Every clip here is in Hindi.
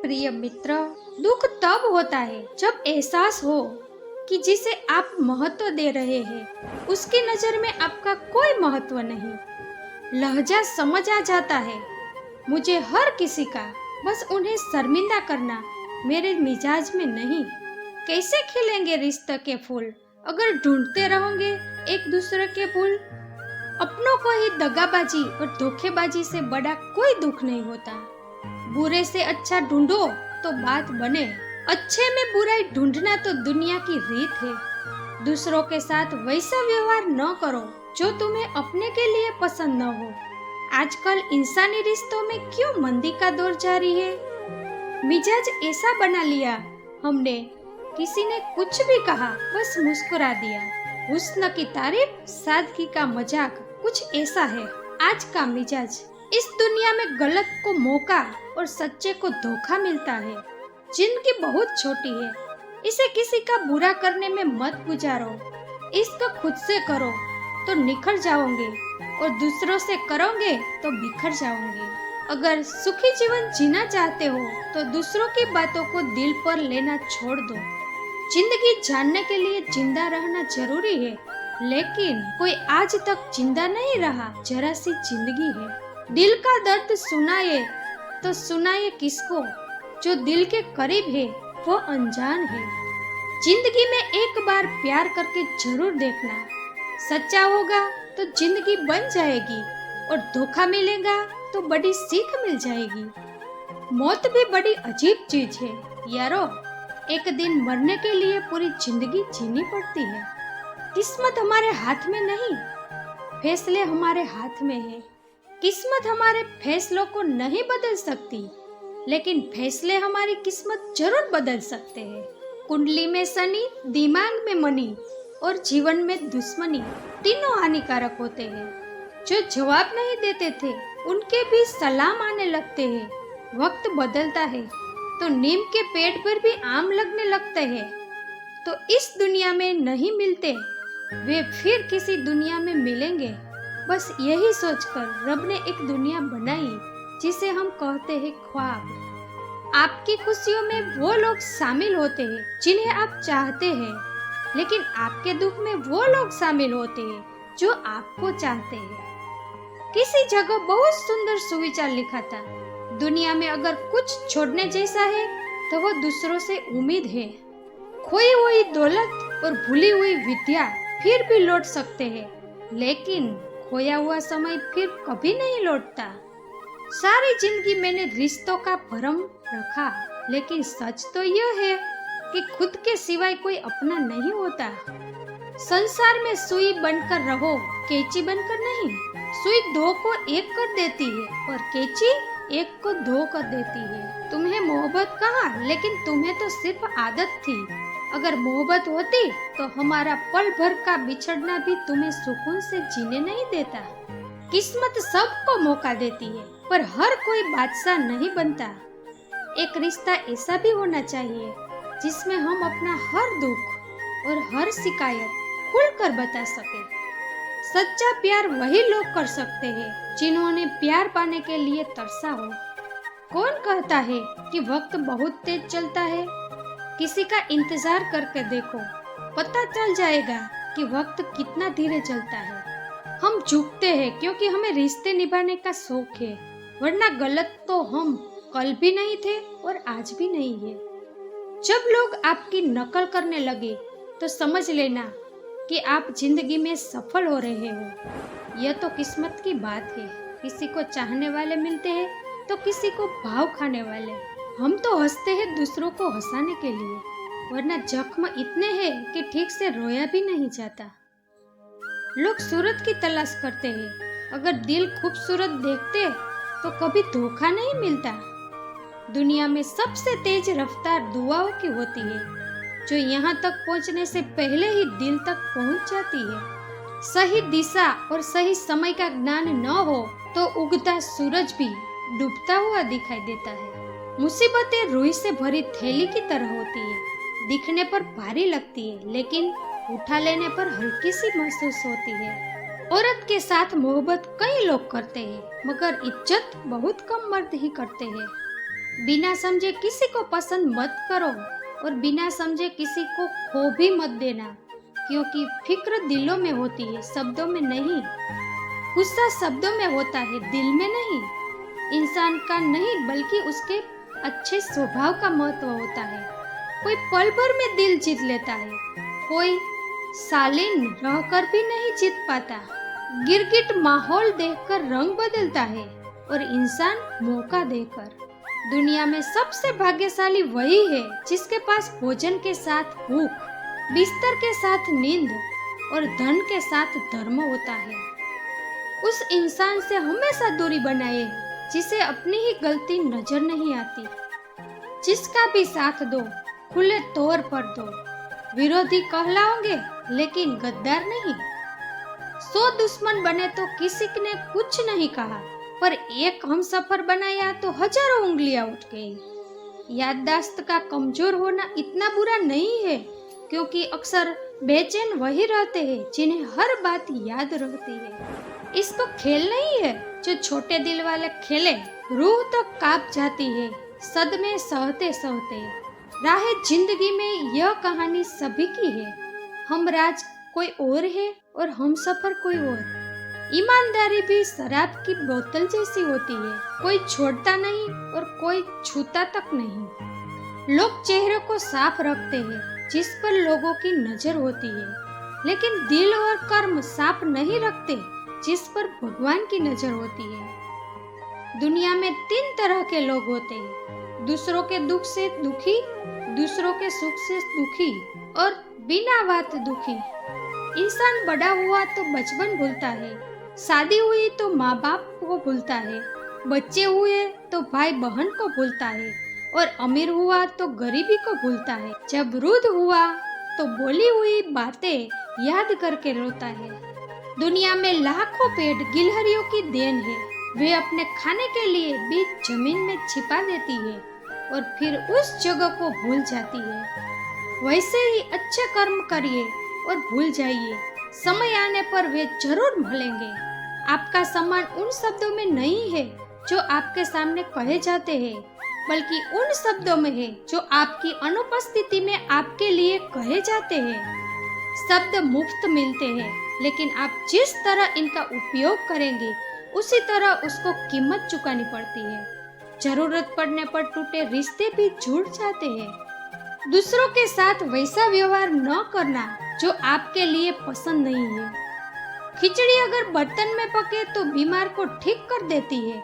प्रिय मित्र, दुख तब होता है जब एहसास हो कि जिसे आप महत्व दे रहे हैं उसकी नजर में आपका कोई महत्व नहीं। लहजा समझ आ जाता है मुझे हर किसी का, बस उन्हें शर्मिंदा करना मेरे मिजाज में नहीं। कैसे खिलेंगे रिश्ते के फूल अगर ढूंढते रहोगे एक दूसरे के भूल। अपनों को ही दगाबाजी और धोखेबाजी से बड़ा कोई दुख नहीं होता। बुरे से अच्छा ढूंढो तो बात बने। अच्छे में बुराई ढूंढना तो दुनिया की रीत है। दूसरों के साथ वैसा व्यवहार न करो जो तुम्हें अपने के लिए पसंद न हो। आजकल इंसानी रिश्तों में क्यों मंदी का दौर जारी है। मिजाज ऐसा बना लिया हमने, किसी ने कुछ भी कहा बस मुस्कुरा दिया। हुस्न की तारीफ, सादगी का मजाक, कुछ ऐसा है आज का मिजाज। इस दुनिया में गलत को मौका और सच्चे को धोखा मिलता है। जिंदगी बहुत छोटी है, इसे किसी का बुरा करने में मत गुजारो। इश्क खुद से करो तो निखर जाओगे और दूसरों से करोगे तो बिखर जाओगे। अगर सुखी जीवन जीना चाहते हो तो दूसरों की बातों को दिल पर लेना छोड़ दो। जिंदगी जानने के लिए जिंदा रहना जरूरी है, लेकिन कोई आज तक जिंदा नहीं रहा, जरा सी जिंदगी है। दिल का दर्द सुनाए तो सुनाए किसको, जो दिल के करीब है वो अनजान है। जिंदगी में एक बार प्यार करके जरूर देखना, सच्चा होगा तो जिंदगी बन जाएगी और धोखा मिलेगा तो बड़ी सीख मिल जाएगी। मौत भी बड़ी अजीब चीज है यारो, एक दिन मरने के लिए पूरी जिंदगी जीनी पड़ती है। किस्मत हमारे हाथ में नहीं, फैसले हमारे हाथ में है। किस्मत हमारे फैसलों को नहीं बदल सकती, लेकिन फैसले हमारी किस्मत जरूर बदल सकते हैं। कुंडली में शनि, दिमाग में मनी और जीवन में दुश्मनी, तीनों हानिकारक होते हैं। जो जवाब नहीं देते थे उनके भी सलाम आने लगते हैं। वक्त बदलता है तो नीम के पेड़ पर भी आम लगने लगते हैं। तो इस दुनिया में नहीं मिलते, वे फिर किसी दुनिया में मिलेंगे। बस यही सोचकर रब ने एक दुनिया बनाई जिसे हम कहते हैं ख्वाब। आपकी खुशियों में वो लोग शामिल होते हैं जिन्हें आप चाहते हैं, लेकिन आपके दुख में वो लोग शामिल होते हैं जो आपको चाहते हैं। किसी जगह बहुत सुंदर सुविचार लिखा था, दुनिया में अगर कुछ छोड़ने जैसा है तो वो दूसरों से उम्मीद है। खोई हुई दौलत और भूली हुई विद्या फिर भी लौट सकते हैं, लेकिन खोया हुआ समय फिर कभी नहीं लौटता। सारी जिंदगी मैंने रिश्तों का भरम रखा, लेकिन सच तो यह है कि खुद के सिवाय कोई अपना नहीं होता। संसार में सुई बनकर रहो, कैंची बनकर नहीं। सुई दो को एक कर देती है और कैंची एक को दो कर देती है। तुम्हें मोहब्बत कहा, लेकिन तुम्हें तो सिर्फ आदत थी। अगर मोहब्बत होती तो हमारा पल भर का बिछड़ना भी तुम्हें सुकून से जीने नहीं देता। किस्मत सबको मौका देती है, पर हर कोई बादशाह नहीं बनता। एक रिश्ता ऐसा भी होना चाहिए जिसमें हम अपना हर दुख और हर शिकायत खुलकर बता सके। सच्चा प्यार वही लोग कर सकते हैं जिन्होंने प्यार पाने के लिए तरसा हो। कौन कहता है कि वक्त बहुत तेज चलता है? किसी का इंतजार करके देखो, पता चल जाएगा कि वक्त कितना धीरे चलता है। हम झुकते हैं क्योंकि हमें रिश्ते निभाने का शौक है, वरना गलत तो हम कल भी नहीं थे और आज भी नहीं है। जब लोग आपकी नकल करने लगे तो समझ लेना कि आप जिंदगी में सफल हो रहे हो। यह तो किस्मत की बात है, किसी को चाहने वाले मिलते हैं तो किसी को भाव खाने वाले। हम तो हंसते हैं दूसरों को हंसाने के लिए, वरना जख्म इतने हैं कि ठीक से रोया भी नहीं जाता। लोग सूरत की तलाश करते हैं, अगर दिल खूबसूरत देखते तो कभी धोखा नहीं मिलता। दुनिया में सबसे तेज रफ्तार दुआओं की होती है, जो यहाँ तक पहुँचने से पहले ही दिल तक पहुँच जाती है। सही दिशा और सही समय का ज्ञान न हो तो उगता सूरज भी डूबता हुआ दिखाई देता है। मुसीबतें रुई से भरी थैली की तरह होती है, दिखने पर भारी लगती है लेकिन उठा लेने पर हल्की सी महसूस होती है। औरत के साथ मोहब्बत कई लोग करते हैं, मगर इज्जत बहुत कम मर्द ही करते हैं। बिना समझे किसी को पसंद मत करो और बिना समझे किसी को खो भी मत देना, क्योंकि फिक्र दिलों में होती है, शब्दों में नहीं। गुस्सा शब्दों में होता है, दिल में नहीं। इंसान का नहीं बल्कि उसके अच्छे स्वभाव का महत्व होता है। कोई पल भर में दिल जीत लेता है, कोई सालीन रहकर भी नहीं जीत पाता। गिरगिट माहौल देखकर रंग बदलता है और इंसान मौका देकर। दुनिया में सबसे भाग्यशाली वही है जिसके पास भोजन के साथ भूख, बिस्तर के साथ नींद और धन के साथ धर्म होता है। उस इंसान से हमेशा दूरी बनाए जिसे अपनी ही गलती नजर नहीं आती। जिसका भी साथ दो, खुले तौर पर दो। विरोधी कहलाओगे लेकिन गद्दार नहीं। 100 दुश्मन बने तो किसी ने कुछ नहीं कहा, पर एक हमसफर बनाया तो हजारों उंगलियां उठ गई। याददाश्त का कमजोर होना इतना बुरा नहीं है, क्योंकि अक्सर बेचैन वही रहते हैं जिन्हें हर बात याद रहती है। इसको खेल नहीं है जो छोटे दिल वाले खेले। रूह तो कांप जाती है सदमे सहते सहते। राह जिंदगी में यह कहानी सभी की है। हम राज कोई और है और हम सफर कोई और। ईमानदारी भी शराब की बोतल जैसी होती है, कोई छोड़ता नहीं और कोई छूता तक नहीं। लोग चेहरे को साफ रखते हैं जिस पर लोगों की नजर होती है, लेकिन दिल और कर्म साफ नहीं रखते जिस पर भगवान की नजर होती है। दुनिया में 3 तरह के लोग होते हैं: दूसरों के दुख से दुखी, दूसरों के सुख से दुखी और बिना बात दुखी। इंसान बड़ा हुआ तो बचपन भूलता है, शादी हुई तो माँ बाप को भूलता है, बच्चे हुए तो भाई बहन को भूलता है और अमीर हुआ तो गरीबी को भूलता है। जब वृद्ध हुआ तो बोली हुई बातें याद करके रोता है। दुनिया में लाखों पेड़ गिलहरियों की देन है। वे अपने खाने के लिए बीज जमीन में छिपा देती है और फिर उस जगह को भूल जाती है। वैसे ही अच्छे कर्म करिए और भूल जाइए, समय आने पर वे जरूर भूलेंगे। आपका सम्मान उन शब्दों में नहीं है जो आपके सामने कहे जाते हैं, बल्कि उन शब्दों में है जो आपकी अनुपस्थिति में आपके लिए कहे जाते हैं। शब्द मुफ्त मिलते हैं, लेकिन आप जिस तरह इनका उपयोग करेंगे उसी तरह उसको कीमत चुकानी पड़ती है। जरूरत पड़ने पर टूटे रिश्ते भी जुड़ जाते हैं। दूसरों के साथ वैसा व्यवहार न करना जो आपके लिए पसंद नहीं है। खिचड़ी अगर बर्तन में पके तो बीमार को ठीक कर देती है,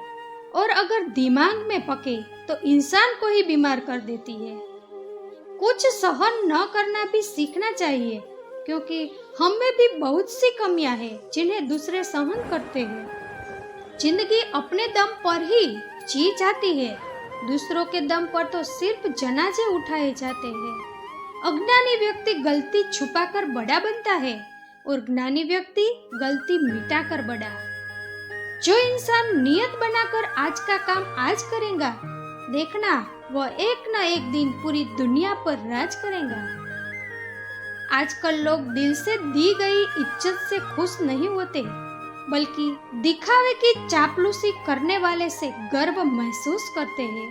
और अगर दिमाग में पके तो इंसान को ही बीमार कर देती है। कुछ सहन न करना भी सीखना चाहिए, क्योंकि हम में भी बहुत सी कमियां हैं जिन्हें दूसरे सहन करते हैं। जिंदगी अपने दम पर ही जी जाती है, दूसरों के दम पर तो सिर्फ जनाजे उठाए जाते हैं। अज्ञानी व्यक्ति गलती छुपाकर बड़ा बनता है और ज्ञानी व्यक्ति गलती मिटाकर बड़ा। जो इंसान नियत बनाकर आज का काम आज करेगा, देखना वह एक न एक दिन पूरी दुनिया पर राज करेगा। आजकल लोग दिल से दी गई इज्जत से खुश नहीं होते, बल्कि दिखावे की चापलूसी करने वाले से गर्व महसूस करते हैं।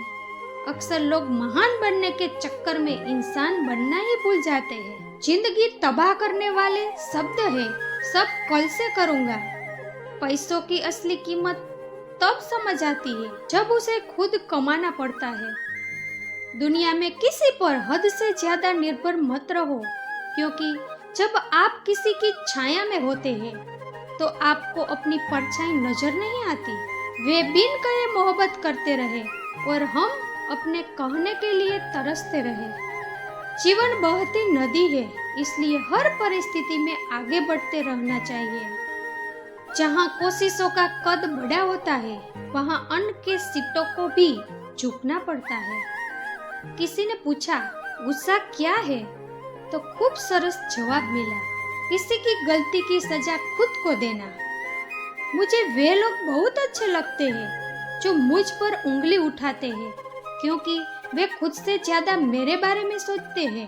अक्सर लोग महान बनने के चक्कर में इंसान बनना ही भूल जाते हैं। जिंदगी तबाह करने वाले शब्द है, सब कल से करूंगा। पैसों की असली कीमत तब समझ आती है जब उसे खुद कमाना पड़ता है। दुनिया में किसी पर हद से ज्यादा निर्भर मत रहो, क्योंकि जब आप किसी की छाया में होते हैं तो आपको अपनी परछाई नजर नहीं आती। वे बिन कहे मोहब्बत करते रहे और हम अपने कहने के लिए तरसते रहे। जीवन बहती नदी है, इसलिए हर परिस्थिति में आगे बढ़ते रहना चाहिए। जहाँ कोशिशों का कद बड़ा होता है, वहाँ अन्न के सिक्कों को भी झुकना पड़ता है। किसी ने पूछा, गुस्सा क्या है? तो खूब सरस जवाब मिला, किसी की गलती की सजा खुद को देना। मुझे वे लोग बहुत अच्छे लगते हैं जो मुझ पर उंगली उठाते हैं, क्योंकि वे खुद से ज्यादा मेरे बारे में सोचते हैं।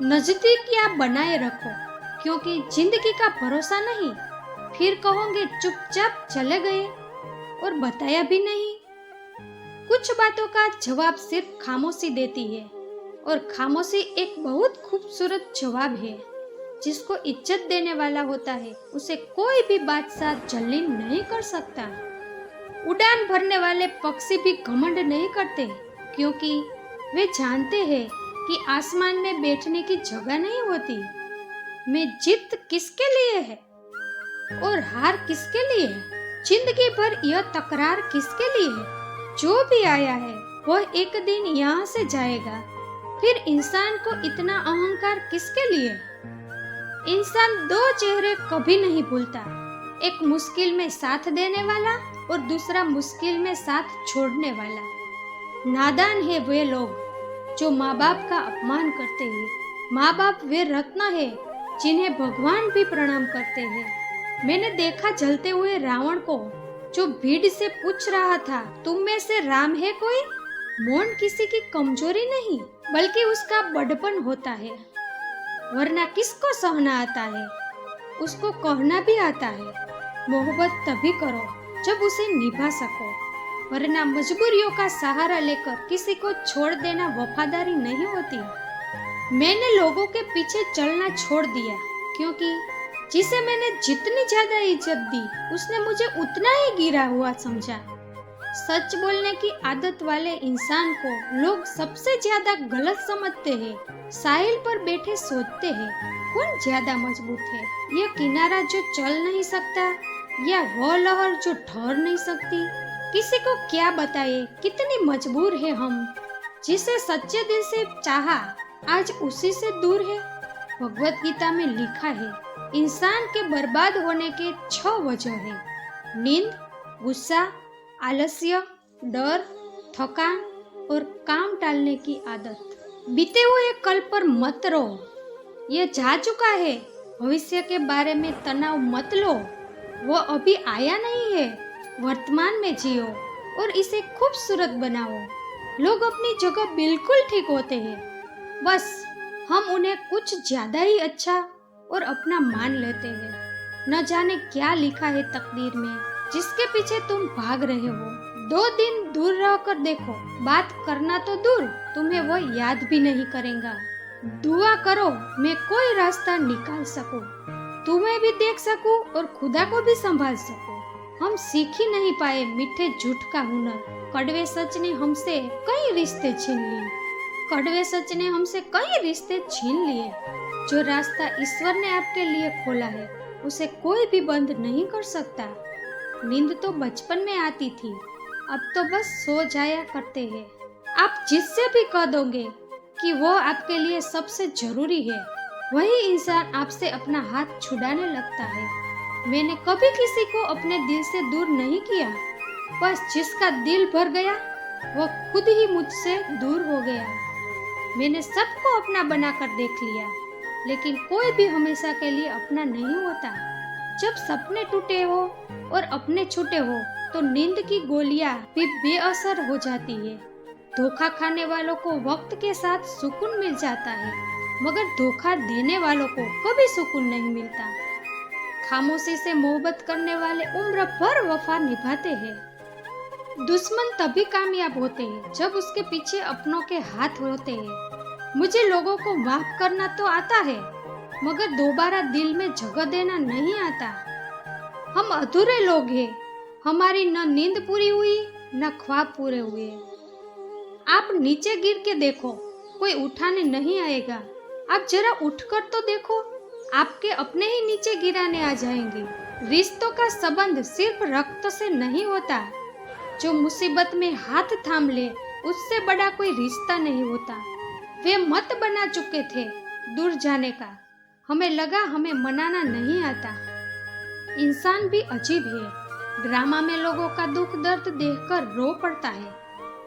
नजदीकियां बनाए रखो, क्योंकि जिंदगी का भरोसा नहीं। फिर कहोगे चुपचाप चले गए और बताया भी नहीं। कुछ बातों का जवाब सिर्फ खामोशी देती है, और खामोशी एक बहुत खूबसूरत जवाब है। जिसको इज्जत देने वाला होता है उसे कोई भी बादशाह जलील नहीं कर सकता। उड़ान भरने वाले पक्षी भी घमंड नहीं करते, क्योंकि वे जानते हैं कि आसमान में बैठने की जगह नहीं होती। मैं जीत किसके लिए है और हार किसके लिए है, जिंदगी भर यह तकरार किसके लिए है। जो भी आया है वह एक दिन यहाँ से जाएगा। फिर इंसान को इतना अहंकार किसके लिए? इंसान दो चेहरे कभी नहीं भूलता, एक मुश्किल में साथ देने वाला और दूसरा मुश्किल में साथ छोड़ने वाला। नादान है वे लोग जो माँ बाप का अपमान करते हैं। माँ बाप वे रत्न है जिन्हें भगवान भी प्रणाम करते हैं। मैंने देखा जलते हुए रावण को, जो भीड़ से पूछ रहा था, तुम में से राम है कोई? मौन किसी की कमजोरी नहीं, बल्कि उसका बड़पन होता है। वरना किसको सहना आता है? उसको कहना भी आता है। मोहब्बत तभी करो जब उसे निभा सको, वरना मजबूरियों का सहारा लेकर किसी को छोड़ देना वफादारी नहीं होती। मैंने लोगों के पीछे चलना छोड़ दिया, क्योंकि जिसे मैंने जितनी ज्यादा इज्जत दी उसने मुझे उतना ही गिरा हुआ समझा। सच बोलने की आदत वाले इंसान को लोग सबसे ज्यादा गलत समझते हैं। साहिल पर बैठे सोचते हैं कौन ज्यादा मजबूत है, ये किनारा जो चल नहीं सकता या वो लहर जो ठहर नहीं सकती। किसी को क्या बताए कितनी मजबूर है हम। जिसे सच्चे दिल से चाहा आज उसी से दूर है। भगवत गीता में लिखा है, इंसान के बर्बाद होने के 6 वजह है: नींद, गुस्सा, आलस्य, डर, थकान और काम टालने की आदत। बीते हुए कल पर मत रो, ये जा चुका है। भविष्य के बारे में तनाव मत लो, वो अभी आया नहीं है। वर्तमान में जियो और इसे खूबसूरत बनाओ। लोग अपनी जगह बिल्कुल ठीक होते हैं, बस हम उन्हें कुछ ज्यादा ही अच्छा और अपना मान लेते हैं। न जाने क्या लिखा है तकदीर में, जिसके पीछे तुम भाग रहे हो। 2 दिन दूर रहकर देखो, बात करना तो दूर, तुम्हें वो याद भी नहीं करेगा। दुआ करो मैं कोई रास्ता निकाल सकूं, तुम्हें भी देख सकूं और खुदा को भी संभाल सकूं। हम सीख ही नहीं पाए मीठे झूठ का हुनर। कड़वे सच ने हमसे कई रिश्ते छीन लिए। कड़वे सच ने हमसे कई रिश्ते छीन लिए। जो रास्ता ईश्वर ने आपके लिए खोला है उसे कोई भी बंद नहीं कर सकता। नींद तो बचपन में आती थी, अब तो बस सो जाया करते हैं। आप जिससे भी कह दोगे कि वो आपके लिए सबसे जरूरी है, वही इंसान आपसे अपना हाथ छुड़ाने लगता है। मैंने कभी किसी को अपने दिल से दूर नहीं किया, बस जिसका दिल भर गया वो खुद ही मुझसे दूर हो गया। मैंने सबको अपना बनाकर देख लिया, लेकिन कोई भी हमेशा के लिए अपना नहीं होता। जब सपने टूटे हो और अपने छूटे हो तो नींद की गोलियां भी बेअसर हो जाती है। धोखा खाने वालों को वक्त के साथ सुकून मिल जाता है, मगर धोखा देने वालों को कभी सुकून नहीं मिलता। खामोशी से मोहब्बत करने वाले उम्र भर वफा निभाते हैं। दुश्मन तभी कामयाब होते हैं जब उसके पीछे अपनों के हाथ होते हैं। मुझे लोगों को माफ करना तो आता है, मगर दोबारा दिल में जगह देना नहीं आता। हम अधूरे लोग हैं, हमारी न नींद पूरी हुई न ख्वाब पूरे हुए। आप नीचे गिर के देखो, कोई उठाने नहीं आएगा। आप जरा उठकर तो देखो, आपके अपने ही नीचे गिराने आ जाएंगे। रिश्तों का संबंध सिर्फ रक्त से नहीं होता। जो मुसीबत में हाथ थाम ले उससे बड़ा कोई रिश्ता नहीं होता। वे मत बना चुके थे दूर जाने का, हमें लगा हमें मनाना नहीं आता। इंसान भी अजीब है, ड्रामा में लोगों का दुख दर्द देखकर रो पड़ता है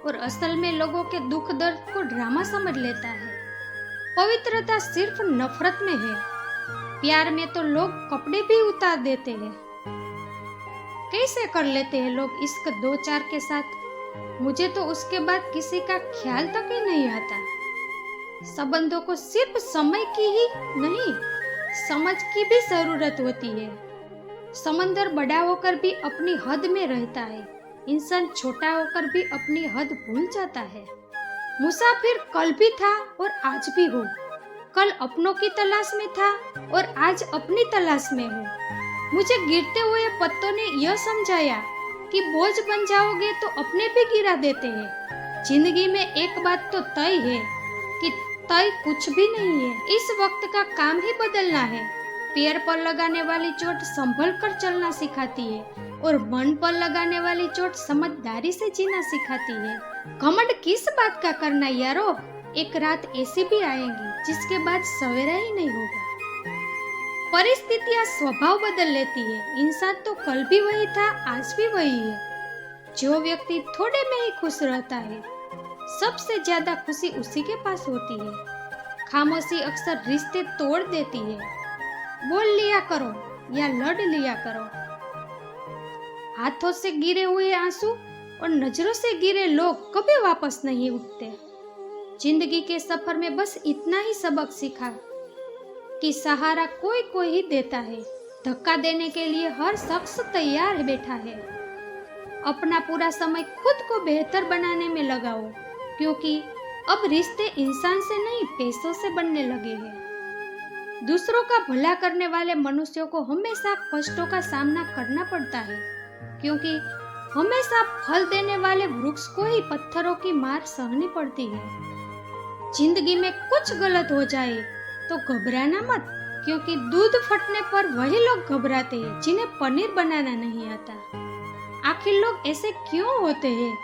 और असल में लोगों के दुख दर्द को ड्रामा समझ लेता है। पवित्रता सिर्फ नफरत में है। प्यार में तो लोग कपड़े भी उतार देते हैं। कैसे कर लेते हैं लोग इश्क 2-4 के साथ। मुझे तो उसके बाद किसी का ख्याल तक ही नहीं आता। संबंधों को सिर्फ समय की ही नहीं, समझ की भी जरूरत होती है। समंदर बड़ा होकर भी अपनी हद में रहता है। इंसान छोटा होकर भी अपनी हद भूल जाता है। मुसाफिर कल भी था और आज भी हूँ। कल अपनों की तलाश में था और आज अपनी तलाश में हूँ। मुझे गिरते हुए पत्तों ने यह समझाया कि बोझ बन जाओगे तो अपने भी गिरा देते हैं। जिंदगी में एक बात तो तय है कि तय कुछ भी नहीं है। इस वक्त का काम ही बदलना है। पैर पर लगाने वाली चोट संभल कर चलना सिखाती है और मन पर लगाने वाली चोट समझदारी से जीना सिखाती है। घमंड किस बात का करना यारो, एक रात ऐसी भी आएगी जिसके बाद सवेरा ही नहीं होगा। परिस्थितियां स्वभाव बदल लेती है। इंसान तो कल भी वही था, आज भी वही है। जो व्यक्ति थोड़े में ही खुश रहता है, सबसे ज्यादा खुशी उसी के पास होती है। खामोशी अक्सर रिश्ते तोड़ देती है। बोल लिया करो या लड़ लिया करो। हाथों से गिरे हुए आंसू और नजरों से गिरे लोग कभी वापस नहीं उठते। जिंदगी के सफर में बस इतना ही सबक सीखा कि सहारा कोई कोई ही देता है। धक्का देने के लिए हर शख्स तैयार बैठा है। अपना पूरा समय खुद को बेहतर बनाने में लगाओ, क्योंकि अब रिश्ते इंसान से नहीं पैसों से बनने लगे हैं। दूसरों का भला करने वाले मनुष्यों को हमेशा कष्टों का सामना करना पड़ता है, क्योंकि हमेशा फल देने वाले वृक्ष को ही पत्थरों की मार सहनी पड़ती है। जिंदगी में कुछ गलत हो जाए तो घबराना मत, क्योंकि दूध फटने पर वही लोग घबराते हैं जिन्हें पनीर बनाना नहीं आता। आखिर लोग ऐसे क्यों होते हैं?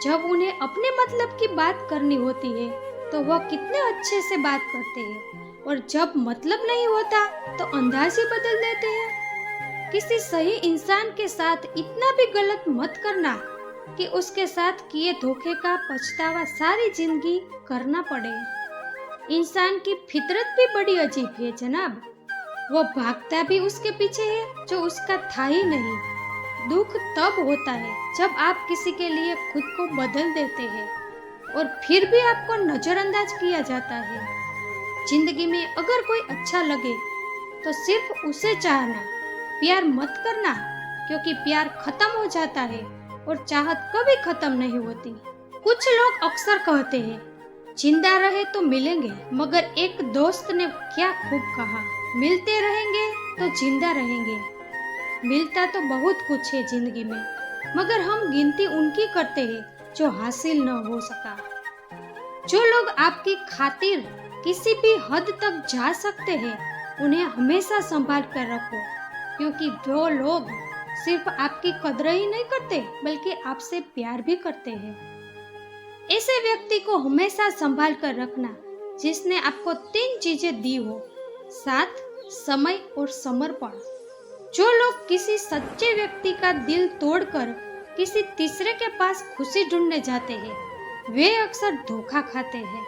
जब उन्हें अपने मतलब की बात करनी होती है तो वह कितने अच्छे से बात करते हैं, और जब मतलब नहीं होता तो अंदाज ही बदल देते हैं। किसी सही इंसान के साथ इतना भी गलत मत करना कि उसके साथ किए धोखे का पछतावा सारी जिंदगी करना पड़े। इंसान की फितरत भी बड़ी अजीब है जनाब। वो भागता भी उसके पीछे है जो उसका था ही नहीं। दुख तब होता है जब आप किसी के लिए खुद को बदल देते हैं और फिर भी आपको नजरअंदाज किया जाता है। जिंदगी में अगर कोई अच्छा लगे तो सिर्फ उसे चाहना, प्यार मत करना, क्योंकि प्यार खत्म हो जाता है और चाहत कभी खत्म नहीं होती। कुछ लोग अक्सर कहते हैं जिंदा रहे तो मिलेंगे, मगर एक दोस्त ने क्या खूब कहा, मिलते रहेंगे तो जिंदा रहेंगे। मिलता तो बहुत कुछ है जिंदगी में, मगर हम गिनती उनकी करते हैं जो हासिल न हो सका। जो लोग आपकी खातिर किसी भी हद तक जा सकते हैं, उन्हें हमेशा संभाल कर रखो, क्योंकि वो लोग सिर्फ आपकी कदर ही नहीं करते बल्कि आपसे प्यार भी करते हैं। ऐसे व्यक्ति को हमेशा संभाल कर रखना जिसने आपको 3 चीजें दी हो: साथ, समय और समर्पण। जो लोग किसी सच्चे व्यक्ति का दिल तोड़कर किसी तीसरे के पास खुशी ढूंढने जाते हैं, वे अक्सर धोखा खाते हैं।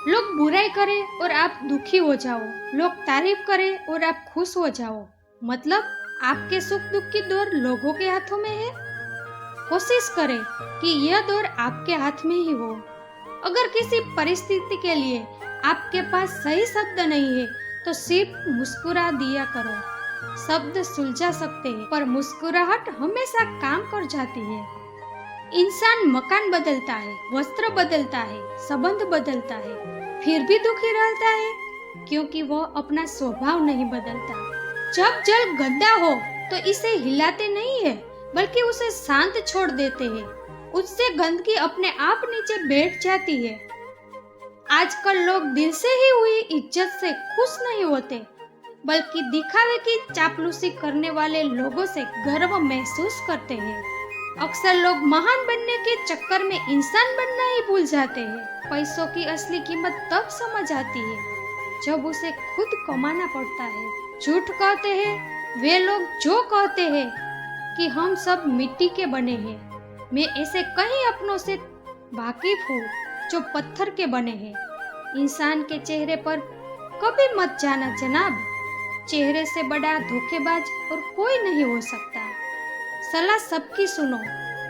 लोग बुराई करें और आप दुखी हो जाओ, लोग तारीफ करें और आप खुश हो जाओ, मतलब आपके सुख दुख की दौर लोगों के हाथों में है। कोशिश करें कि यह दौर आपके हाथ में ही हो। अगर किसी परिस्थिति के लिए आपके पास सही शब्द नहीं है तो सिर्फ मुस्कुरा दिया करो। शब्द सुलझा सकते हैं पर मुस्कुराहट हमेशा काम कर जाती है। इंसान मकान बदलता है, वस्त्र बदलता है, संबंध बदलता है, फिर भी दुखी रहता है, क्योंकि वो अपना स्वभाव नहीं बदलता। जब जल गंदा हो तो इसे हिलाते नहीं है, बल्कि उसे शांत छोड़ देते हैं। उससे गंदगी अपने आप नीचे बैठ जाती है। आजकल लोग दिल से ही हुई इज्जत से खुश नहीं होते, बल्कि दिखावे की चापलूसी करने वाले लोगों से गर्व महसूस करते हैं। अक्सर लोग महान बनने के चक्कर में इंसान बनना ही भूल जाते हैं। पैसों की असली कीमत तब समझ आती है जब उसे खुद कमाना पड़ता है। झूठ कहते हैं वे लोग जो कहते हैं कि हम सब मिट्टी के बने हैं। मैं ऐसे कई अपनों से वाकिफ हूँ जो पत्थर के बने हैं। इंसान के चेहरे पर कभी मत जाना जनाब। चेहरे से बड़ा धोखेबाज और कोई नहीं हो सकता। सलाह सबकी सुनो,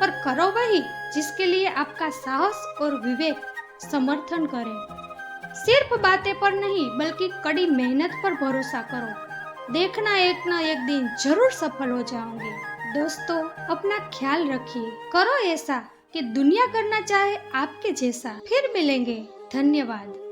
पर करो वही जिसके लिए आपका साहस और विवेक समर्थन करे। सिर्फ बातें पर नहीं बल्कि कड़ी मेहनत पर भरोसा करो। देखना एक न एक दिन जरूर सफल हो जाओगे। दोस्तों, अपना ख्याल रखिए, करो ऐसा कि दुनिया करना चाहे आपके जैसा। फिर मिलेंगे। धन्यवाद।